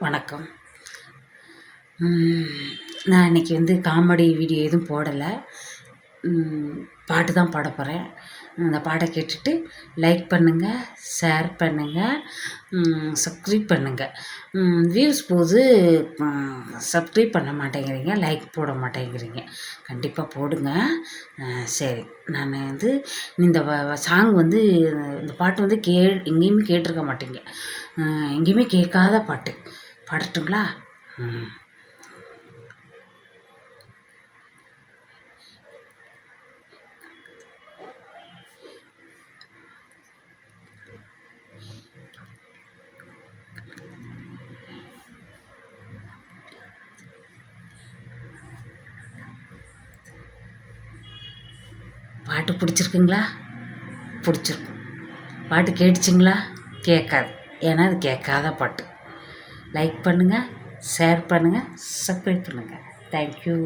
வணக்கம். நான் இன்றைக்கி காமெடி வீடியோ எதுவும் போடலை. பாட்டு தான் பாட போகிறேன். அந்த பாட்டை கேட்டுட்டு லைக் பண்ணுங்கள், ஷேர் பண்ணுங்கள், சப்ஸ்கிரைப் பண்ணுங்கள். வியூஸ் போது சப்ஸ்கிரைப் பண்ண மாட்டேங்கிறீங்க, லைக் போட மாட்டேங்கிறீங்க. கண்டிப்பாக போடுங்க. சரி, நான் இந்த சாங் இந்த பாட்டு எங்கேயுமே கேட்டிருக்க மாட்டீங்க. எங்கேயுமே கேட்காத பாட்டு பாடட்டுங்களா? பாட்டு பிடிச்சிருக்குங்களா? பிடிச்சிருக்கும். பாட்டு கேட்டுச்சுங்களா? கேட்காது. ஏன்னா அது கேட்காத பாட்டு. லைக் பண்ணுங்கள், ஷேர் பண்ணுங்கள், சப்ஸ்கிரைப் பண்ணுங்கள். தேங்க்யூ.